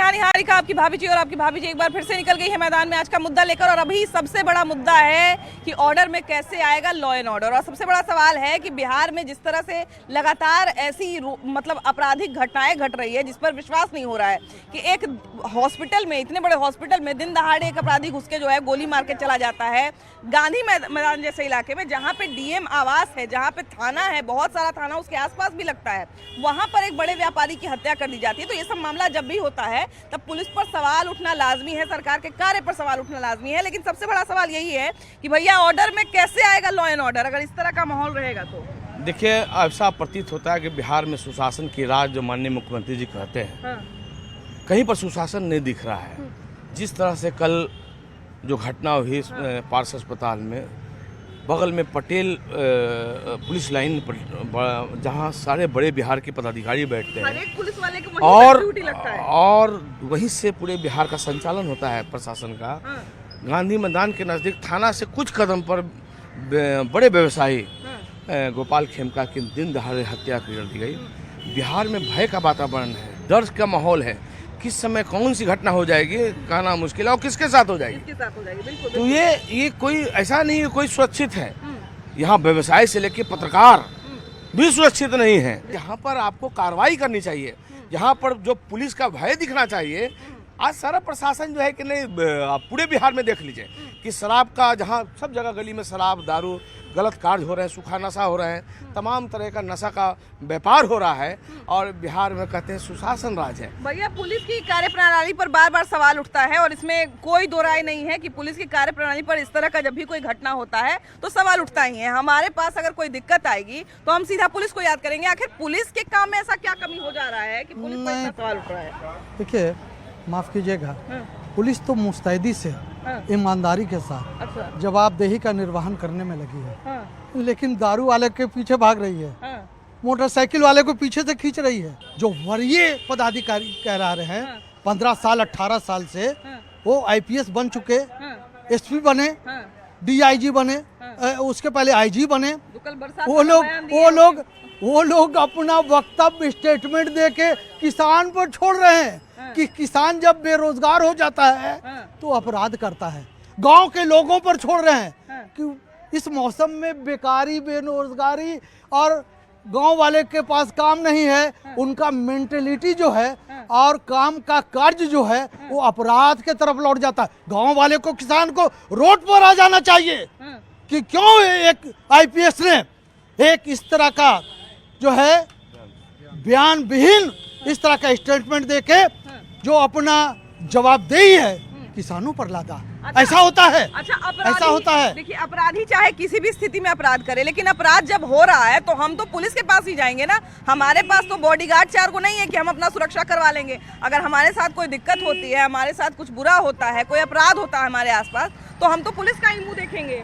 नमस्कार निहारिका, आपकी भाभी जी और आपकी भाभी जी एक बार फिर से निकल गई है मैदान में आज का मुद्दा लेकर। और अभी सबसे बड़ा मुद्दा है कि ऑर्डर में कैसे आएगा लॉ एंड ऑर्डर। और सबसे बड़ा सवाल है कि बिहार में जिस तरह से लगातार ऐसी मतलब आपराधिक घटनाएं घट रही है जिस पर विश्वास नहीं हो रहा है कि एक हॉस्पिटल में, इतने बड़े हॉस्पिटल में दिन दहाड़े एक अपराधी घुस के जो है गोली मार के चला जाता है। गांधी मैदान जैसे इलाके में जहाँ पे डीएम आवास है, जहाँ पे थाना है, बहुत सारा थाना उसके आसपास भी लगता है, वहाँ पर एक बड़े व्यापारी की हत्या कर दी जाती है। तो ये सब मामला जब भी होता है तब पुलिस पर सवाल उठना लाजमी है, सरकार के कार्य पर सवाल उठना लाजमी है। लेकिन सबसे बड़ा सवाल यही है कि भैया ऑर्डर में कैसे आएगा लॉ एंड ऑर्डर अगर इस तरह का माहौल रहेगा तो। देखिए, ऐसा प्रतीत होता है कि बिहार में सुशासन की राज जो माननीय मुख्यमंत्री जी कहते हैं, हाँ। कहीं पर सुशासन नहीं दिख रहा है। जिस तरह से कल जो घटना हुई पार्स अस्पताल में, बगल में पटेल पुलिस लाइन पर जहाँ सारे बड़े बिहार के पदाधिकारी बैठते हैं, एक पुलिस वाले को वहीं पर ड्यूटी लगता है और वहीं से पूरे बिहार का संचालन होता है प्रशासन का। हाँ। गांधी मैदान के नज़दीक थाना से कुछ कदम पर बड़े व्यवसायी गोपाल खेमका की दिन दहाड़े हत्या कर दी गई। बिहार में भय का वातावरण है, डर का माहौल है। किस समय कौन सी घटना हो जाएगी कहना मुश्किल है और किसके साथ हो जाएगी। बिल्कुल। तो ये कोई ऐसा नहीं है कोई सुरक्षित है। यहाँ व्यवसाय से लेकर पत्रकार भी सुरक्षित नहीं है। यहाँ पर आपको कार्रवाई करनी चाहिए, यहाँ पर जो पुलिस का भय दिखना चाहिए। आज सारा प्रशासन जो है कि नहीं, आप पूरे बिहार में देख लीजिए कि शराब का, जहाँ सब जगह गली में शराब, दारू, गलत कार्य हो रहे हैं, सूखा नशा हो रहे हैं, तमाम तरह का नशा का व्यापार हो रहा है और बिहार में कहते हैं सुशासन राज है। भैया पुलिस की कार्यप्रणाली पर बार बार सवाल उठता है और इसमें कोई दो राय नहीं है कि पुलिस की कार्यप्रणाली पर इस तरह का जब भी कोई घटना होता है तो सवाल उठता ही है। हमारे पास अगर कोई दिक्कत आएगी तो हम सीधा पुलिस को याद करेंगे। आखिर पुलिस के काम में ऐसा क्या कमी हो जा रहा है कि पुलिस पर इतना सवाल उठ रहा है? देखिए, माफ कीजिएगा, पुलिस तो मुस्तैदी से, ईमानदारी के साथ जवाबदेही का निर्वहन करने में लगी है, लेकिन दारू वाले के पीछे भाग रही है, मोटरसाइकिल वाले को पीछे से खींच रही है। जो वरीय पदाधिकारी कह रहे हैं 15 साल 18 साल से वो आईपीएस बन चुके, एसपी बने, डीआईजी बने, उसके पहले आईजी बने। वो लोग अपना वक्तव्य स्टेटमेंट देके किसान पर छोड़ रहे हैं कि किसान जब बेरोजगार हो जाता है तो अपराध करता है। गांव के लोगों पर छोड़ रहे हैं कि इस मौसम में बेकारी, बेरोजगारी और गांव वाले के पास काम नहीं है, उनका मेंटेलिटी जो है और काम का कार्य जो है वो अपराध के तरफ लौट जाता है। गांव वाले को, किसान को रोड पर आ जाना चाहिए कि क्यों एक आईपीएस ने एक इस तरह का जो है बयान विहीन इस तरह का स्टेटमेंट देके जो अपना जवाबदेही है किसानों पर लादा। ऐसा होता है। ऐसा होता है। देखिए, अपराधी चाहे किसी भी स्थिति में अपराध करे, लेकिन अपराध जब हो रहा है तो हम तो पुलिस के पास ही जाएंगे ना। हमारे पास तो बॉडीगार्ड 4 को नहीं है कि हम अपना सुरक्षा करवा लेंगे। अगर हमारे साथ कोई दिक्कत होती है, हमारे साथ कुछ बुरा होता है, कोई अपराध होता है हमारे आसपास, तो हम तो पुलिस का ही मुंह देखेंगे।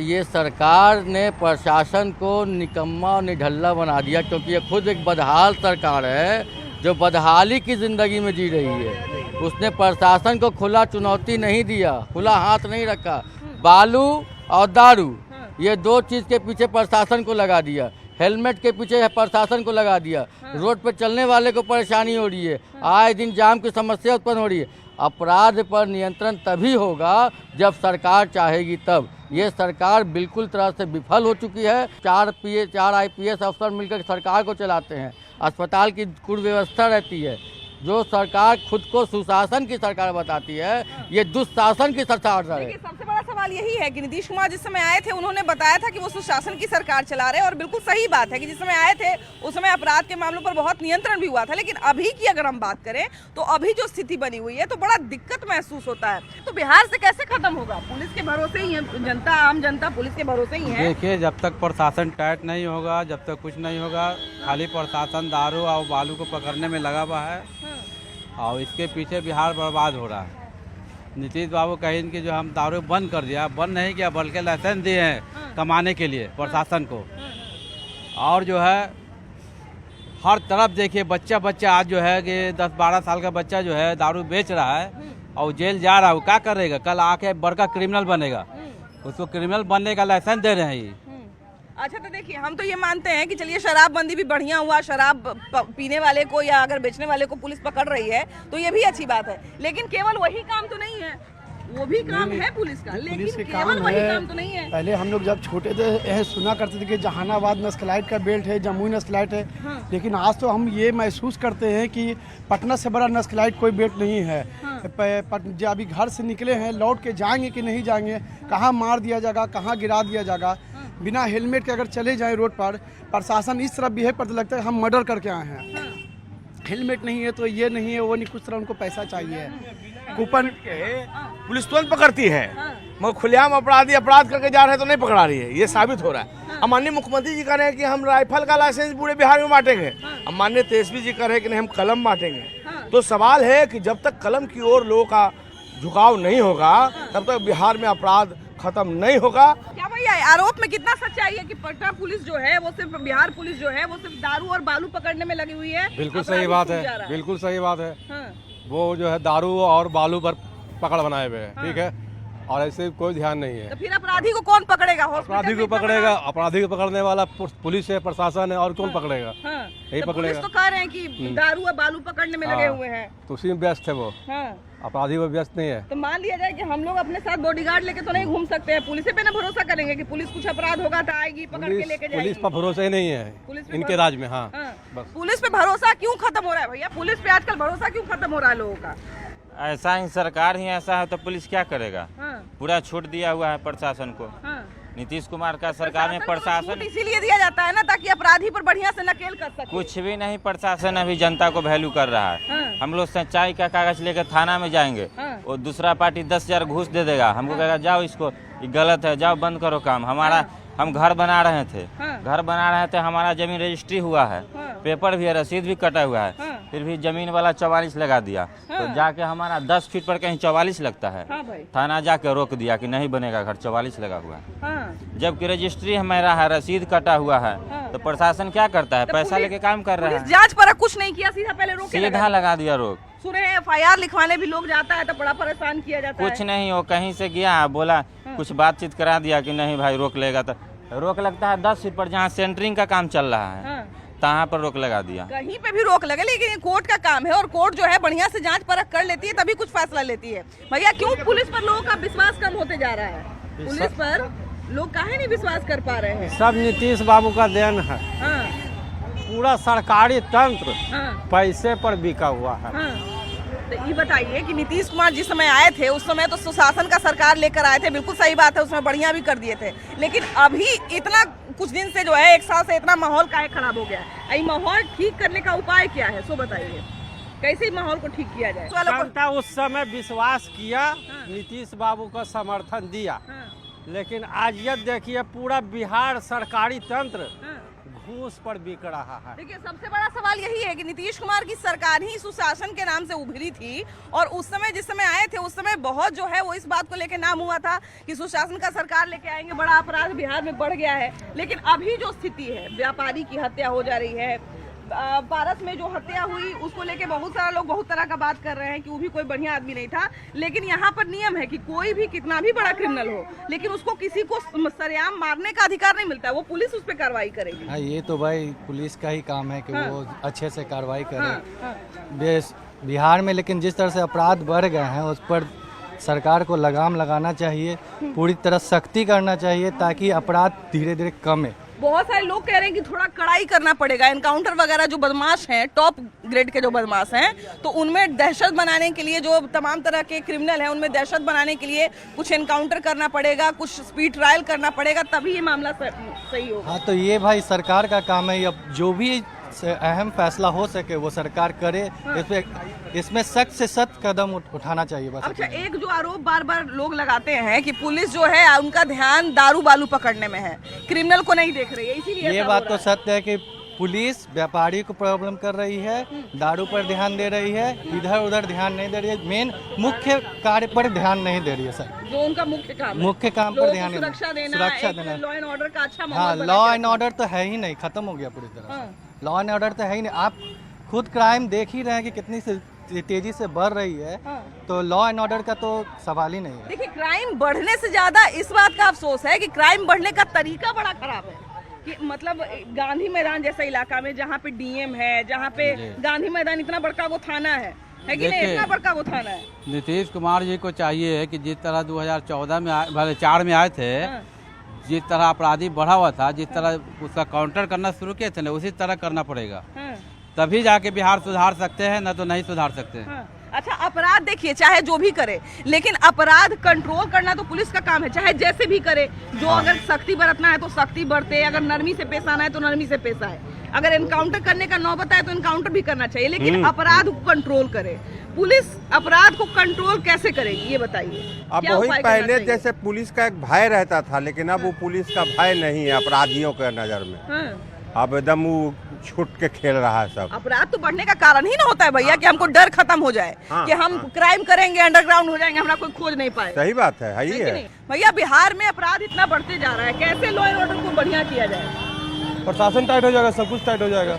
ये सरकार ने प्रशासन को निकम्मा और निढल्ला बना दिया, क्योंकि ये खुद एक बदहाल सरकार है जो बदहाली की जिंदगी में जी रही है। उसने प्रशासन को खुला चुनौती नहीं दिया, खुला हाथ नहीं रखा। बालू और दारू, ये 2 चीज़ के पीछे प्रशासन को लगा दिया। हेलमेट के पीछे प्रशासन को लगा दिया। रोड पर चलने वाले को परेशानी हो रही है, आए दिन जाम की समस्या उत्पन्न हो रही है। अपराध पर नियंत्रण तभी होगा जब सरकार चाहेगी तब। ये सरकार बिल्कुल तरह से विफल हो चुकी है। 4 आईपीएस अफसर मिलकर सरकार को चलाते हैं। अस्पताल की कुव्यवस्था रहती है। जो सरकार खुद को सुशासन की सरकार बताती है, ये दुशासन की सरकार है। सबसे बड़ा सवाल यही है कि नीतीश कुमार जिस समय आए थे उन्होंने बताया था कि वो सुशासन की सरकार चला रहे हैं, और बिल्कुल सही बात है कि जिस समय आए थे उस समय अपराध के मामलों पर बहुत नियंत्रण भी हुआ था। लेकिन अभी की अगर हम बात करें तो अभी जो स्थिति बनी हुई है तो बड़ा दिक्कत महसूस होता है। तो बिहार से कैसे खत्म होगा? पुलिस के भरोसे ही है जनता, आम जनता पुलिस के भरोसे ही है। देखिए, जब तक प्रशासन टाइट नहीं होगा, जब तक कुछ नहीं होगा, खाली प्रशासन दारू और बालू को पकड़ने में लगा हुआ है और इसके पीछे बिहार बर्बाद हो रहा है। नीतीश बाबू कहें कि जो हम दारू बंद कर दिया, बंद नहीं किया बल्कि लाइसेंस दिए हैं कमाने के लिए प्रशासन को। और जो है हर तरफ देखिए बच्चा आज जो है कि 10-12 साल का बच्चा जो है दारू बेच रहा है और जेल जा रहा है। वो क्या करेगा? कल आके बड़का क्रिमिनल बनेगा। उसको क्रिमिनल बनने का लाइसेंस दे रहे हैं। अच्छा तो देखिए, हम तो ये मानते हैं कि चलिए शराबबंदी भी बढ़िया हुआ, शराब पीने वाले को या अगर बेचने वाले को पुलिस पकड़ रही है तो ये भी अच्छी बात है, लेकिन केवल वही काम तो नहीं है, वो भी काम है पुलिस का, लेकिन केवल वही काम तो नहीं है। पहले हम लोग जब छोटे थे यह सुना करते थे कि जहानाबाद नस्कलाइट का बेल्ट है, जमुई नस्कलाइट है, लेकिन आज तो हम ये महसूस करते हैं कि पटना से बड़ा नस्कलाइट कोई बेल्ट नहीं है। जो अभी घर से निकले हैं, लौट के जाएंगे कि नहीं जाएंगे, कहाँ मार दिया जाएगा, कहाँ गिरा दिया जाएगा, बिना हेलमेट के अगर चले जाएं रोड पर, प्रशासन इस तरह बिहेव करते लगता है हम मर्डर करके आए हैं। हेलमेट नहीं है तो ये नहीं है वो नहीं, कुछ तरह उनको पैसा चाहिए। कूपन पुलिस तुरंत पकड़ती है, मगर खुलेआम अपराधी अपराध करके जा रहे हैं तो नहीं पकड़ा रही है, ये साबित हो रहा है। अब माननीय मुख्यमंत्री जी कह रहे हैं कि हम राइफल का लाइसेंस पूरे बिहार में बांटेंगे, अब माननीय तेजस्वी जी कह रहे हैं कि नहीं हम कलम बांटेंगे। तो सवाल है कि जब तक कलम की ओर लोगों का झुकाव नहीं होगा तब तक बिहार में अपराध खत्म नहीं होगा। क्या भैया आरोप में कितना सच्चाई है कि पटना पुलिस जो है वो सिर्फ, बिहार पुलिस जो है वो सिर्फ दारू और बालू पकड़ने में लगी हुई है? बिल्कुल सही बात है, बिल्कुल सही बात है। वो जो है दारू और बालू पर पकड़ बनाए हुए हैं, ठीक है, और ऐसे कोई ध्यान नहीं है। तो फिर अपराधी को कौन पकड़ेगा? अपराधी को पकड़ेगा, अपराधी को पकड़ने वाला पुलिस है, प्रशासन है, और कौन पकड़ेगा? यही तो पकड़ेगा। पुलिस तो कह रहे हैं कि दारू और बालू पकड़ने में लगे हुए हैं, तो उसी में व्यस्त है वो, अपराधी वो व्यस्त नहीं है। तो मान लिया जाए कि हम लोग अपने साथ बॉडीगार्ड लेके तो नहीं घूम सकते हैं, पुलिस पे ना भरोसा करेंगे कि पुलिस कुछ अपराध होगा तो आएगी पकड़ के लेके जाएगी? पुलिस पर भरोसा ही नहीं है इनके राज में। हाँ, बस। पुलिस पे भरोसा क्यों खत्म हो रहा है भैया? पुलिस पे आजकल भरोसा क्यों खत्म हो रहा है लोगों का? ऐसा ही सरकार ही ऐसा है तो पुलिस क्या करेगा? पूरा छूट दिया हुआ है प्रशासन को। नीतीश कुमार का सरकार में प्रशासन इसीलिए दिया जाता है ना ताकि अपराधी पर बढ़िया से नकेल कर सके। कुछ भी नहीं, प्रशासन अभी जनता को वैल्यू कर रहा है। हम लोग सच्चाई का कागज लेकर थाना में जाएंगे, वो दूसरा पार्टी 10,000 घूस दे देगा, हमको कहेगा जाओ इसको, ये गलत है, जाओ बंद करो काम। हमारा हम घर बना रहे थे, हमारा जमीन रजिस्ट्री हुआ है, पेपर भी है, रसीद भी कटा हुआ है, फिर भी जमीन वाला 44 लगा दिया। तो जाके हमारा 10 फीट पर कहीं 44 लगता है, थाना जाके रोक दिया कि नहीं बनेगा घर, 44 लगा हुआ है। जबकि रजिस्ट्री हमारा है, रसीद कटा हुआ है, तो प्रशासन क्या करता है? पैसा लेके काम कर रहा है। जांच पर कुछ नहीं किया, सीधा पहले रोक सीधा लगा दिया रोक। सुने FIR लिखवाने भी लोग जाता है तो बड़ा परेशान किया जाता है। कुछ नहीं, वो कहीं से गया, बोला कुछ बातचीत करा दिया कि नहीं भाई रोक लेगा, तो रोक लगता है 10 फीट पर जहाँ सेंटरिंग का काम चल रहा है, तहाँ पर रोक लगा दिया। कहीं पे भी रोक लगे, लेकिन ये कोर्ट का काम है और कोर्ट जो है बढ़िया से जांच परख कर लेती है तभी कुछ फैसला लेती है। भैया क्यों पुलिस पर लोगों का विश्वास कम होते जा रहा है? पुलिस पर लोग काहे नहीं विश्वास कर पा रहे हैं? सब नीतीश बाबू का देन है। पूरा सरकारी तंत्र पैसे पर बिका हुआ है। तो ये बताइए कि नीतीश कुमार जिस समय आए थे उस समय तो सुशासन का सरकार लेकर आए थे, बिल्कुल सही बात है, उसमें बढ़िया भी कर दिए थे, लेकिन अभी इतना कुछ दिन से जो है 1 साल से इतना माहौल काहे खराब हो गया है? ये माहौल ठीक करने का उपाय क्या है, सो बताइए, कैसे माहौल को ठीक किया जाए? जनता उस समय विश्वास किया, नीतीश बाबू का समर्थन दिया, लेकिन आज ये देखिए पूरा बिहार सरकारी तंत्र घूस पर बिक रहा है। देखिए सबसे बड़ा सवाल यही है कि नीतीश कुमार की सरकार ही सुशासन के नाम से उभरी थी और उस समय जिस समय आए थे उस समय बहुत जो है वो इस बात को लेके नाम हुआ था कि सुशासन का सरकार लेके आएंगे, बड़ा अपराध बिहार में बढ़ गया है। लेकिन अभी जो स्थिति है, व्यापारी की हत्या हो जा रही है, पारस में जो हत्या हुई उसको लेके बहुत सारा लोग बहुत तरह का बात कर रहे हैं कि वो भी कोई बढ़िया आदमी नहीं था, लेकिन यहाँ पर नियम है कि कोई भी कितना भी बड़ा क्रिमिनल हो लेकिन उसको किसी को सरेआम मारने का अधिकार नहीं मिलता, वो पुलिस उस पर कार्रवाई करेगी। हाँ, ये तो भाई पुलिस का ही काम है कि वो अच्छे से कार्रवाई करे बिहार में। लेकिन जिस तरह से अपराध बढ़ गए हैं उस पर सरकार को लगाम लगाना चाहिए, पूरी तरह सख्ती करना चाहिए ताकि अपराध धीरे धीरे कमे। बहुत सारे लोग कह रहे हैं कि थोड़ा कड़ाई करना पड़ेगा, एनकाउंटर वगैरह जो बदमाश हैं, टॉप ग्रेड के जो बदमाश हैं, तो उनमें दहशत बनाने के लिए, जो तमाम तरह के क्रिमिनल हैं उनमें दहशत बनाने के लिए कुछ एनकाउंटर करना पड़ेगा, कुछ स्पीड ट्रायल करना पड़ेगा, तभी ये मामला सही होगा। हाँ, तो ये भाई सरकार का काम है, अब जो भी अहम फैसला हो सके वो सरकार करे, इसमें सख्त से सख्त कदम उठाना चाहिए बस। अच्छा, एक जो आरोप बार बार लोग लगाते हैं कि पुलिस जो है उनका ध्यान दारू बालू पकड़ने में है, क्रिमिनल को नहीं देख रही है, इसीलिए ये बात तो सत्य है कि पुलिस व्यापारी को प्रॉब्लम कर रही है, दारू पर ध्यान दे रही है, इधर उधर ध्यान नहीं दे रही है, मेन मुख्य कार्य पर ध्यान नहीं दे रही है सर, जो उनका मुख्य काम पर ध्यान नहीं, सुरक्षा देना, लॉ एंड ऑर्डर का अच्छा हाँ, लॉ एंड ऑर्डर तो है ही नहीं, खत्म हो गया पूरी तरह से, लॉ एंड ऑर्डर तो है ही नहीं। आप खुद क्राइम देख ही रहे हैं कि कितनी तेजी से बढ़ रही है, तो लॉ एंड ऑर्डर का तो सवाल ही नहीं है। देखिए क्राइम बढ़ने से ज्यादा इस बात का अफसोस है कि क्राइम बढ़ने का तरीका बड़ा खराब है। कि मतलब गांधी मैदान जैसा इलाका में जहाँ पे डीएम है, जहाँ पे गांधी मैदान इतना बड़का वो थाना है कि नहीं? देखिए, इतना बड़का वो थाना है। नीतीश कुमार जी को चाहिए कि जिस तरह 2014 में 4 में आए थे, जिस तरह अपराधी बढ़ा हुआ था, जिस तरह उसका काउंटर करना शुरू किए थे ना, उसी तरह करना पड़ेगा, तभी जाके बिहार सुधार सकते हैं, न तो नहीं सुधार सकते हैं। अच्छा, अपराध देखिए चाहे जो भी करे, लेकिन अपराध कंट्रोल करना तो पुलिस का काम है, चाहे जैसे भी करे। जो अगर सख्ती बरतना है तो सख्ती बरते, अगर नरमी से पेश आना है तो नरमी से पेश आए, अगर एनकाउंटर करने का नौबत है तो एनकाउंटर भी करना चाहिए, लेकिन अपराध को कंट्रोल करे। पुलिस अपराध को कंट्रोल कैसे करेगी ये बताइए। अब क्या वही उपाय करना पहले चाहिए? जैसे पुलिस का एक भय रहता था, लेकिन अब वो पुलिस का भय नहीं है अपराधियों के नजर में। अब एकदम वो छूट के खेल रहा है सब। अपराध तो बढ़ने का कारण ही ना होता है भैया कि हमको डर खत्म हो जाए कि हम क्राइम करेंगे, अंडरग्राउंड हो जाएंगे, हमारा कोई खोज नहीं पाए। सही बात है है ही कि है। नहीं? भैया बिहार में अपराध इतना बढ़ते जा रहा है, कैसे लॉ एंड ऑर्डर को बढ़िया किया जाए? प्रशासन टाइट हो जाएगा, सब कुछ टाइट हो जाएगा।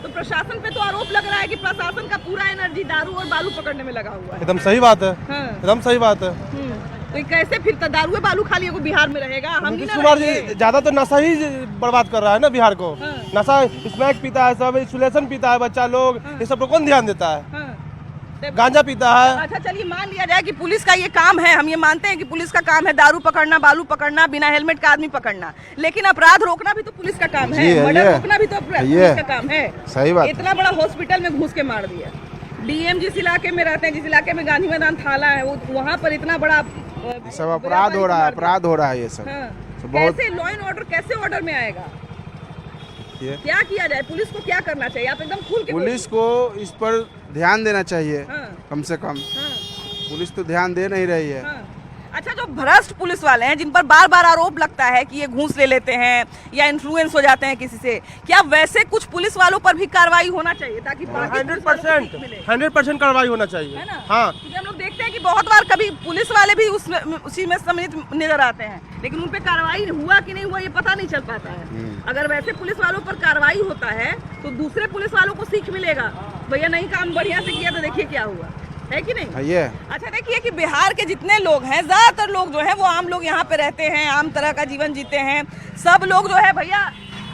तो प्रशासन पे तो आरोप लग रहा है कि प्रशासन का पूरा एनर्जी दारू और बालू पकड़ने में लगा हुआ है। एकदम सही बात है, एकदम सही बात है। तो कैसे फिर दारू बालू खाली को बिहार में रहेगा? हम ही नीतीश ना कुमार जी रहेंगे। ज्यादा तो नशा ही बर्बाद कर रहा है ना बिहार को। नशा स्मैक पीता है, सब इंसुलेशन पीता है बच्चा लोग, ये सब पर कौन ध्यान देता है? गांजा पीता है। अच्छा चलिए मान लिया जाए कि पुलिस का ये काम है, हम ये मानते हैं कि पुलिस का काम है दारू पकड़ना, बालू पकड़ना, बिना हेलमेट का आदमी पकड़ना, लेकिन अपराध रोकना भी तो पुलिस का काम है, मर्डर रोकना भी तो पुलिस का काम है। सही बात। इतना बड़ा हॉस्पिटल में घुस के मार दिया। डीएम जिस इलाके में रहते हैं, जिस इलाके में गांधी मैदान थाना है, वो वहाँ पर इतना बड़ा सब अपराध हो रहा है, अपराध हो रहा है ये सब। कैसे लॉ एंड ऑर्डर कैसे ऑर्डर में आएगा? क्या किया जाए? पुलिस को क्या करना चाहिए? आप एकदम खुल के पुलिस को इस पर ध्यान देना चाहिए, कम से कम। पुलिस तो ध्यान दे नहीं रही है। अच्छा, जो भ्रष्ट पुलिस वाले हैं जिन पर बार बार आरोप लगता है कि ये घूस ले लेते हैं या इन्फ्लुएंस हो जाते हैं किसी से, क्या वैसे कुछ पुलिस वालों पर भी कार्रवाई होना चाहिए ताकि 100% कार्रवाई होना चाहिए, है ना? हाँ। क्योंकि हम लोग देखते हैं कि बहुत बार कभी पुलिस वाले भी उसी में सम्मिलित नजर आते हैं, लेकिन उन पे कार्रवाई हुआ कि नहीं हुआ ये पता नहीं चल पाता है। अगर वैसे पुलिस वालों पर कार्रवाई होता है तो दूसरे पुलिस वालों को सीख मिलेगा, भैया नहीं काम बढ़िया से किया तो देखिए क्या हुआ, है कि नहीं? ये अच्छा देखिए कि बिहार के जितने लोग हैं, ज्यादातर लोग जो हैं वो आम लोग यहाँ पे रहते हैं, आम तरह का जीवन जीते हैं। सब लोग जो है भैया,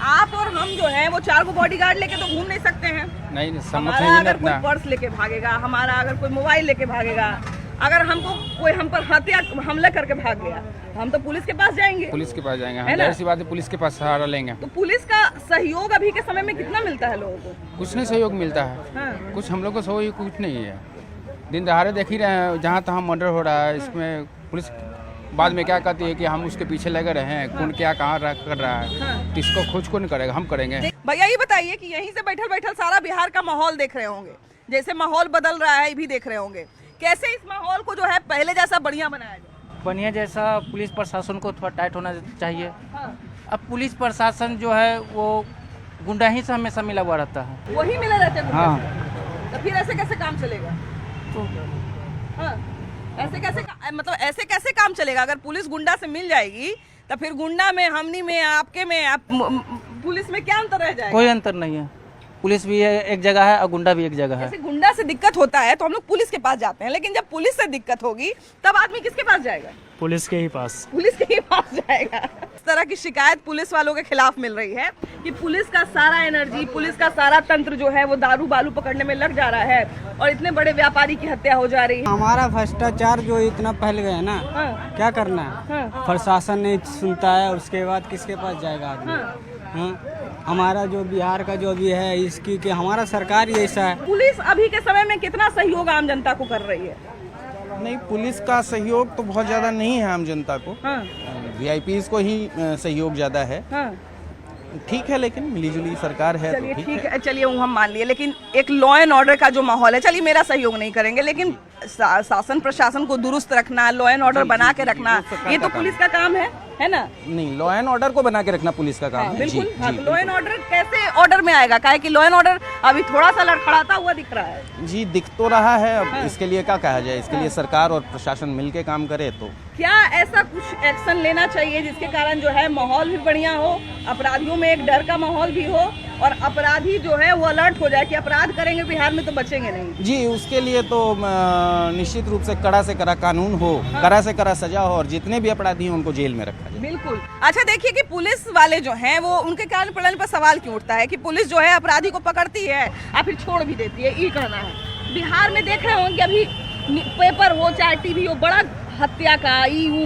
आप और हम जो है वो 4 को बॉडीगार्ड लेके तो घूम नहीं सकते हैं। नहीं, हमारा अगर कोई पर्स लेके भागेगा, हमारा अगर कोई मोबाइल लेके भागेगा, अगर हमको कोई हम पर हमला करके भाग गया, हम तो पुलिस के पास जाएंगे। पुलिस के पास जाएंगे, है ना? जाहिर सी बात है, पुलिस के पास सहारा लेंगे। तो पुलिस का सहयोग अभी के समय में कितना मिलता है लोगों को? कुछ नहीं सहयोग मिलता है, कुछ हम लोग को सहयोग कुछ नहीं है। दिन दहाड़े देख ही रहे हैं, जहाँ तहाँ मर्डर हो रहा है, इसमें पुलिस बाद में क्या कहती है कि हम उसके पीछे लगे रहे हैं, कौन क्या कहाँ कर रहा है, तो इसको खोज कौन करेगा? हम करेंगे। भैया ये बताइए कि यहीं से बैठल बैठल सारा बिहार का माहौल देख रहे होंगे, जैसे माहौल बदल रहा है ये भी देख रहे होंगे, कैसे इस माहौल को जो है पहले जैसा बढ़िया बनाया जाए? बढ़िया जैसा पुलिस प्रशासन को थोड़ा टाइट होना चाहिए। अब पुलिस प्रशासन जो है वो गुंडा ही से हमेशा मिला हुआ रहता है, वही मिले रहते हैं। हाँ। तो फिर ऐसे कैसे काम चलेगा? ऐसे कैसे काम चलेगा? अगर पुलिस गुंडा से मिल जाएगी तो फिर गुंडा में, हमनी में, आपके में, पुलिस में क्या अंतर रह जाएगा? कोई अंतर नहीं है। पुलिस भी एक जगह है और गुंडा भी एक जगह है। जैसे गुंडा से दिक्कत होता है तो हम लोग पुलिस के पास जाते हैं, लेकिन जब पुलिस से दिक्कत होगी तब आदमी किसके पास जाएगा? पुलिस के ही पास। पुलिस के ही पास जाएगा। इस तरह की शिकायत पुलिस वालों के खिलाफ मिल रही है कि पुलिस का सारा एनर्जी, पुलिस का सारा तंत्र जो है वो दारू बालू पकड़ने में लग जा रहा है और इतने बड़े व्यापारी की हत्या हो जा रही है। हमारा भ्रष्टाचार जो इतना फैल गया है ना, क्या करना है? प्रशासन नहीं सुनता है, उसके बाद किसके पास जाएगा आदमी? हमारा जो बिहार का जो भी है इसकी कि हमारा सरकार ही ऐसा है। पुलिस अभी के समय में कितना सहयोग आम जनता को कर रही है? नहीं, पुलिस का सहयोग तो बहुत ज़्यादा नहीं है आम जनता को। वीआईपीज़ को ही सहयोग ज़्यादा है। ठीक है, लेकिन मिलीजुली सरकार है। चलिए ठीक है, चलिए वो हम मान लिए, लेकिन एक लॉ एंड ऑर्डर का जो माहौल है, चलिए मेरा सहयोग नहीं करेंगे, लेकिन शासन प्रशासन को दुरुस्त रखना, लॉ एंड ऑर्डर बना के रखना, ये तो पुलिस का काम है ना? नहीं, लॉ एंड ऑर्डर को बना के रखना पुलिस का काम है। बिल्कुल। हाँ, तो लॉ एंड ऑर्डर कैसे ऑर्डर में आएगा? काहे कि लॉ एंड ऑर्डर अभी थोड़ा सा लड़खड़ाता हुआ दिख रहा है। जी, दिख तो रहा है। अब इसके लिए क्या कहा जाए? इसके लिए सरकार और प्रशासन मिलके काम करे तो। क्या ऐसा कुछ एक्शन लेना चाहिए जिसके कारण जो है माहौल भी बढ़िया हो, अपराधियों में एक डर का माहौल भी हो और अपराधी जो है वो अलर्ट हो जाए कि अपराध करेंगे बिहार में तो बचेंगे नहीं। जी, उसके लिए तो निश्चित रूप से कड़ा कानून हो, कड़ा से कड़ा सजा हो और जितने भी अपराधी हैं उनको जेल में रखा जाए। बिल्कुल। अच्छा देखिए कि पुलिस वाले जो हैं वो उनके कारण प्रणाली पर सवाल क्यों उठता है कि पुलिस जो है अपराधी को पकड़ती है और फिर छोड़ भी देती है, ये कहना है। बिहार में देख रहे होंगे अभी पेपर हो चाहे टीवी हो, बड़ा हत्या का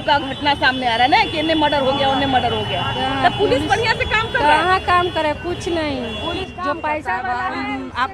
का घटना सामने आ रहा है ना कि इन्हें मर्डर हो गया उन्हें मर्डर हो गया, तब पुलिस बढ़िया से काम कर रहा है। काम करे कुछ नहीं, जो पैसा वाला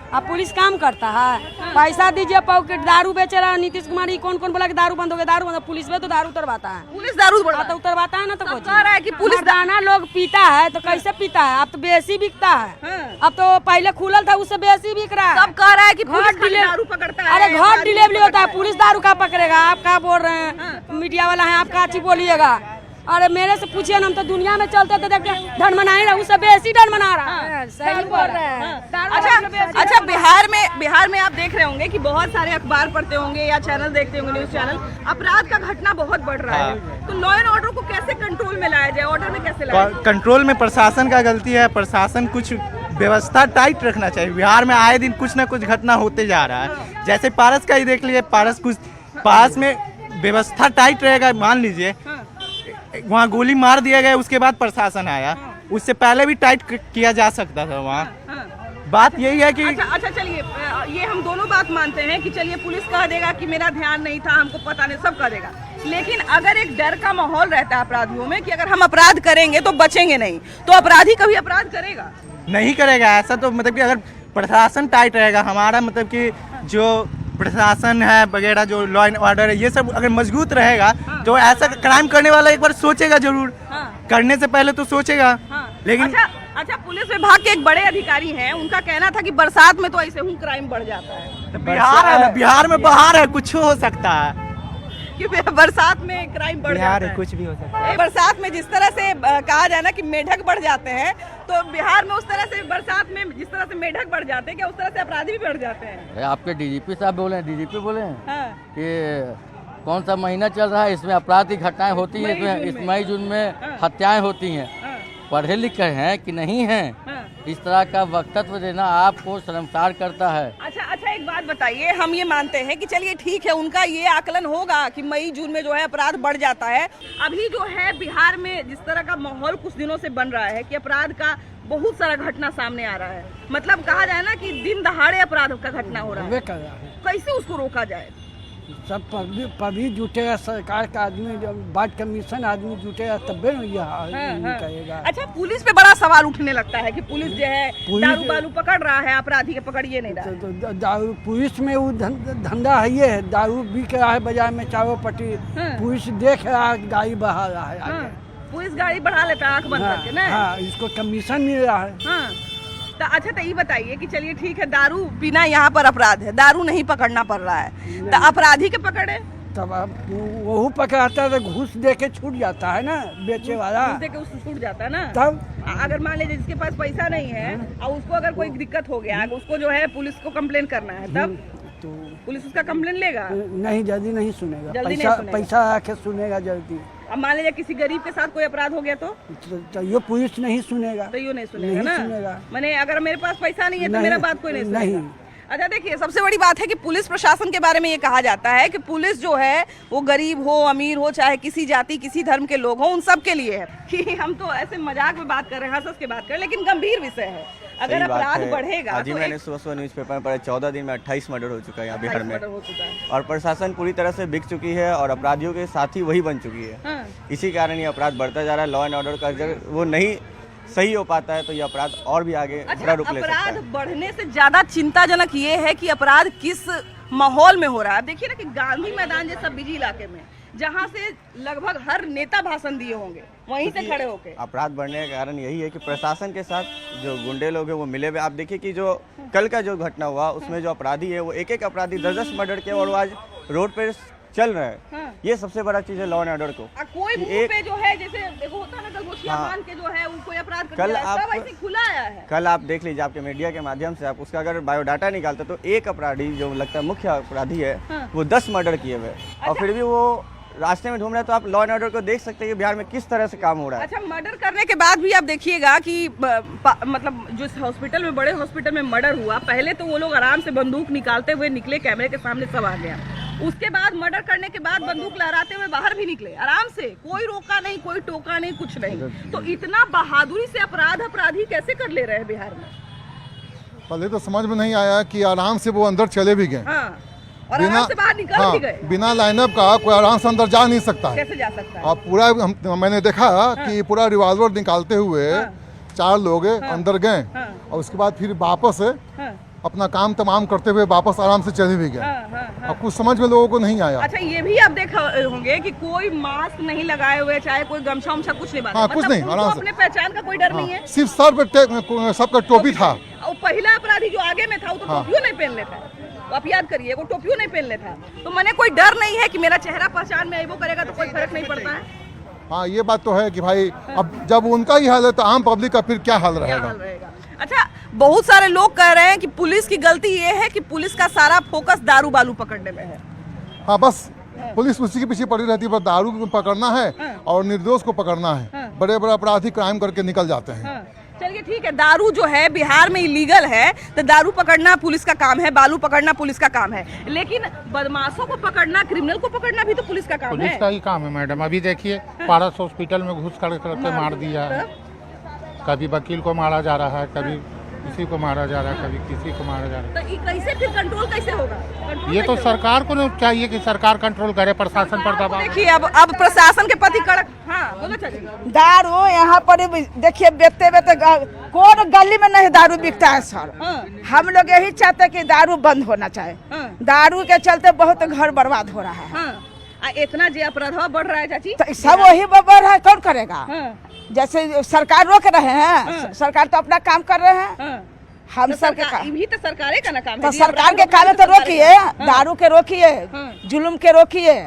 अब पुलिस काम करता है, पैसा दीजिए पॉकेट दारू बेच रहा है नीतीश कुमार। कौन कौन बोला कि दारू बंद हो गया, दारू बंद, पुलिस में तो दारू उतरवाता है, पुलिस दारू तो उतरवाता है ना। तो कह रहा है कि पुलिस दाना लोग पीता है तो कैसे पीता है, अब तो बेसी बिकता है, अब तो पहले खुलल था उससे बेसी बिक रहा है। सब कह रहा है कि पुलिस दारू पकड़ता है। अरे घर डिलीवरी होता है, पुलिस दारू का पकड़ेगा? आप क्या बोल रहे हैं, मीडिया वाला है, आप क्या चीज बोलिएगा? अरे मेरे से पूछिए ना, हम तो दुनिया में चलते थे देखते धन मना रहा है, उससे बेसी धन मना रहा है। सही बोल रहे हैं। अच्छा बिहार में आप देख रहे होंगे कि बहुत सारे अखबार पढ़ते होंगे या चैनल देखते होंगे, न्यूज चैनल, अपराध का घटना बहुत बढ़ रहा है, तो लॉ एंड ऑर्डर को कैसे कंट्रोल में लाया जाए, ऑर्डर में कैसे लाया जाए? कंट्रोल में प्रशासन का गलती है, प्रशासन कुछ व्यवस्था टाइट रखना चाहिए। बिहार में आए दिन कुछ ना कुछ घटना होते जा रहा है, जैसे पारस का ही देख लीजिए, पारस में व्यवस्था टाइट रहेगा, मान लीजिए वहाँ गोली मार दिया गया, उसके बाद प्रशासन आया, उससे पहले भी टाइट किया जा सकता था वहाँ। बात यही है कि अच्छा चलिए, ये हम दोनों बात मानते हैं कि चलिए पुलिस कह देगा कि मेरा ध्यान नहीं था, हमको पता नहीं, सब कह देगा, लेकिन अगर एक डर का माहौल रहता है अपराधियों में कि अगर हम अपराध करेंगे तो बचेंगे नहीं, तो अपराधी कभी अपराध करेगा नहीं करेगा। ऐसा तो मतलब कि अगर प्रशासन टाइट रहेगा, हमारा मतलब कि जो प्रशासन है वगैरह, जो लॉ एंड ऑर्डर है, ये सब अगर मजबूत रहेगा तो ऐसा क्राइम करने वाला एक बार सोचेगा जरूर, करने से पहले तो सोचेगा। लेकिन अच्छा पुलिस विभाग के एक बड़े अधिकारी हैं, उनका कहना था कि बरसात में तो ऐसे ही क्राइम बढ़ जाता है। बिहार है ना, बिहार में बाहर है, कुछ हो सकता है कि बरसात में क्राइम बढ़ जाता है, कुछ भी हो सकता है। बरसात में जिस तरह से कहा जाए ना कि मेढक बढ़ जाते हैं, तो बिहार में उस तरह से बरसात में जिस तरह से मेढक बढ़ जाते हैं, क्या उस तरह से अपराधी भी बढ़ जाते हैं? आपके डीजीपी साहब बोले हैं, डीजीपी बोले हैं कि कौन सा महीना चल रहा है, इसमें अपराध की घटनाएं होती हैं, इसमें इस मई जून में हत्याएं होती हैं। पढ़े लिखे हैं कि नहीं हैं, इस तरह का वक्तव्य देना आपको शर्मसार करता है। अच्छा एक बात बताइए, हम ये मानते हैं कि चलिए ठीक है, उनका ये आकलन होगा कि मई जून में जो है अपराध बढ़ जाता है। अभी जो है बिहार में जिस तरह का माहौल कुछ दिनों से बन रहा है कि अपराध का बहुत सारा घटना सामने आ रहा है, मतलब कहा जाए ना कि दिन दहाड़े अपराध का घटना हो रहा है, कैसे उसको रोका जाए? सब पभी जुटेगा, सरकार का आदमी, जब बात कमीशन आदमी जुटेगा तब कहेगा। अच्छा पुलिस पे बड़ा सवाल उठने लगता है कि पुलिस जो है दारू बालू पकड़ रहा है, अपराधी के पकड़िए नहीं रहा है। दारू पुलिस में वो धंधा है, ये है दारू बिक रहा है बाजार में चारों पट्टी, पुलिस देख रहा है, गाड़ी बढ़ा रहा है, पुलिस गाड़ी बढ़ा लेता है आँख बंद करके ना, इसको कमीशन मिल रहा है। तो अच्छा तो ये बताइए कि चलिए ठीक है, दारू पीना यहाँ पर अपराध है, दारू नहीं पकड़ना पड़ रहा है, तो अपराधी के पकड़े तब वो पकड़ाता है तो घूस दे के छूट जाता है ना, बेचे वाला घूस दे के उसको छूट जाता है ना। तब अगर मान लीजिए जिसके पास पैसा नहीं है और उसको अगर कोई दिक्कत हो गया, उसको जो है पुलिस को कंप्लेन करना है, तब तो पुलिस उसका कंप्लेन लेगा? नहीं, जल्दी नहीं सुनेगा, पैसा आके सुनेगा जल्दी। अब मान लीजिए किसी गरीब के साथ कोई अपराध हो गया तो ये पुलिस नहीं सुनेगा, तो ये नहीं सुनेगा ना। मैंने अगर मेरे पास पैसा नहीं है तो मेरा बात कोई नहीं सुनेगा। अच्छा देखिए, सबसे बड़ी बात है कि पुलिस प्रशासन के बारे में ये कहा जाता है कि पुलिस जो है वो गरीब हो अमीर हो, चाहे किसी जाति किसी धर्म के लोग हो, उन सब के लिए है। कि हम तो ऐसे मजाक में बात कर रहे हैं, हंस के बात कर रहे हैं, लेकिन गंभीर विषय है। अगर अपराध बढ़ेगा आज ही तो मैंने सुबह न्यूज़पेपर में पढ़ा, 14 दिन में 28 मर्डर हो चुका है यहाँ बिहार में, और प्रशासन पूरी तरह से बिक चुकी है और अपराधियों के साथी वही बन चुकी है। इसी कारण ये अपराध बढ़ता जा रहा है। लॉ एंड ऑर्डर का अगर वो नहीं सही हो पाता है तो ये अपराध और भी आगे बड़ा रूप ले सकता है। अपराध बढ़ने से ज्यादा चिंताजनक ये है कि अपराध किस माहौल में हो रहा है। देखिए ना कि गांधी मैदान जैसा बिजी इलाके में, जहाँ से लगभग हर नेता भाषण दिए होंगे, वहीं से खड़े होके अपराध बढ़ने का कारण यही है कि प्रशासन के साथ जो गुंडे लोग हैं वो मिले हुए। आप देखिए कि जो कल का जो घटना हुआ उसमें जो अपराधी है वो एक अपराधी 10 मर्डर किया और वो आज रोड पे चल रहे हैं। ये सबसे बड़ा चीज है लॉ एंड ऑर्डर को। कोई मुंह पे जो है, जैसे देखो होता है ना गलगोशिया मान के जो है वो कोई अपराध कर दिया है, सब ऐसे खुला आया है। कल आप देख लीजिए, आपके मीडिया के माध्यम से आप उसका अगर बायोडाटा निकालते तो एक अपराधी जो लगता है मुख्य अपराधी है वो 10 मर्डर किए हुए और फिर भी वो रास्ते में घूम रहे हैं तो आप लॉ एंड ऑर्डर को देख सकते हैं कि बिहार में किस तरह से काम हो रहा है। अच्छा, मर्डर करने के बाद भी आप देखिएगा कि मतलब जो हॉस्पिटल में, बड़े हॉस्पिटल में मर्डर हुआ, पहले तो वो लोग आराम से बंदूक निकालते हुए निकले, कैमरे के सामने सब आ गया। उसके बाद मर्डर करने के बाद बंदूक लहराते हुए बाहर भी निकले आराम से, कोई रोका नहीं, कोई टोका नहीं, कुछ नहीं। तो इतना बहादुरी से अपराधी कैसे कर ले रहे हैं बिहार में? पहले तो समझ में नहीं आया कि आराम से वो अंदर चले भी गए। हाँ, और आराम से बाहर निकल भी गए। बिना लाइनअप का कोई आराम से अंदर जा नहीं सकता है। कैसे जा सकता है? और पूरा मैंने देखा कि पूरा रिवॉल्वर निकालते हुए 4 लोग अंदर गए और उसके बाद फिर वापस अपना काम तमाम करते हुए वापस आराम से चले भी गए। अब कुछ समझ में लोगों को नहीं आया। अच्छा, ये भी आप देखा होंगे कि कोई मास्क नहीं लगाए हुए, चाहे कोई गमछा उमछा कुछ नहीं बांधा। हाँ, कुछ नहीं, आराम से। अपने पहचान का कोई डर नहीं है, सिर्फ सर पे सबका टोपी था। और पहला अपराधी जो आगे में था वो तो टोपियो नहीं पहन लेता, तो आप याद करिए, वो टोपियो नहीं पहन लेता। तो मैंने कोई डर नहीं है कि मेरा चेहरा पहचान में वो करेगा तो कोई फर्क नहीं पड़ता है। हाँ, ये बात तो है कि भाई अब जब उनका ही हाल है तो आम पब्लिक का फिर क्या हाल रहेगा। अच्छा, बहुत सारे लोग कह रहे हैं कि पुलिस की गलती ये है कि पुलिस का सारा फोकस दारू बालू पकड़ने में है। हाँ, बस पुलिस उसी के पीछे पड़ी रहती है, बस दारू को पकड़ना है और निर्दोष को पकड़ना है। बड़े बड़े अपराधी क्राइम करके निकल जाते हैं। चलिए ठीक है, दारू जो है बिहार में इलीगल है, तो दारू पकड़ना पुलिस का काम है, बालू पकड़ना पुलिस का काम है, लेकिन बदमाशों को पकड़ना, क्रिमिनल को पकड़ना भी तो पुलिस का काम है। पुलिस का ही काम है मैडम। अभी देखिए, पारस हॉस्पिटल में घुस करके मार दिया है। कभी वकील को मारा जा रहा है, कभी किसी को मारा जा रहा है, कभी किसी को मारा जा रहा है। तो ये कैसे फिर कंट्रोल कैसे होगा? ये तो सरकार को चाहिए कि सरकार कंट्रोल करे, प्रशासन पर दबाव। देखिए, अब प्रशासन के प्रति कड़क। हाँ, बोलो चाहिए। दारू यहाँ पर देखिए बेचते कौन गली में नहीं दारू बिकता है सर। हम लोग यही चाहते हैं कि दारू बंद होना चाहिए। दारू के चलते बहुत घर बर्बाद हो रहा है। इतना जो अपराध बढ़ रहा है चाची, तो सब वही बढ़ रहा है, कौन करेगा? जैसे सरकार रोक रहे हैं, सरकार तो अपना काम कर रहे हैं, हम सब के भी तो सरकार का ना काम है। तो सरकार के काम तो रोकिए, दारू के रोकिए, जुल्म के रोकिए,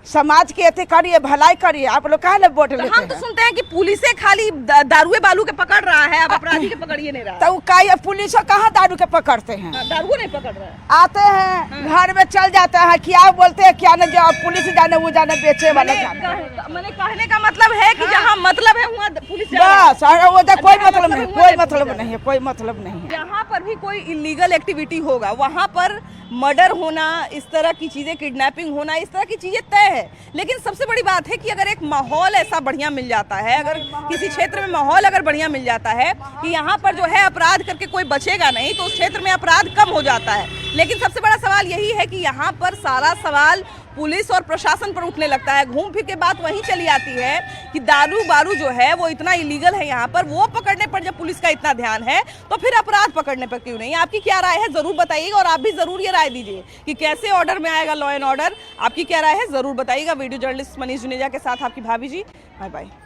समाज की अति करिए, भलाई करिए। आप लोग कहाँ वोट लेते हैं? हम तो सुनते हैं कि पुलिस खाली दारुए बालू के पकड़ रहा है, अब अपराधी के पकड़िए नहीं रहा। तो का पुलिस कहाँ दारू के पकड़ते हैं? दारू नहीं पकड़ रहा है। आते हैं घर में चल जाता है, क्या बोलते हैं क्या न, जो पुलिस जाने वो जाने, बेचे वाला जाने। मैंने कहने का मतलब है कि जहाँ मतलब है वहाँ पुलिस बस, वो कोई मतलब नहीं, कोई मतलब नहीं है, कोई मतलब नहीं है। जहाँ पर भी कोई इलीगल एक्टिविटी होगा वहाँ पर मर्डर होना, इस तरह की चीजें, किडनैपिंग होना, इस तरह की चीजें तय है। लेकिन सबसे बड़ी बात है कि अगर एक माहौल ऐसा बढ़िया मिल जाता है, अगर किसी क्षेत्र में माहौल अगर बढ़िया मिल जाता है कि यहाँ पर जो है अपराध करके कोई बचेगा नहीं, तो उस क्षेत्र में अपराध कम हो जाता है। लेकिन सबसे बड़ा सवाल यही है कि यहाँ पर सारा सवाल पुलिस और प्रशासन पर उठने लगता है। घूम फिर के बात वहीं चली आती है कि दारू बारू जो है वो इतना इलीगल है यहाँ पर, वो पकड़ने पर जब पुलिस का इतना ध्यान है तो फिर अपराध पकड़ने पर क्यों नहीं? आपकी क्या राय है जरूर बताइएगा, और आप भी जरूर ये राय दीजिए कि कैसे ऑर्डर में आएगा लॉ एंड ऑर्डर। आपकी क्या राय है जरूर बताइएगा। वीडियो जर्नलिस्ट मनीष जुनेजा के साथ आपकी भाभी जी। Bye bye.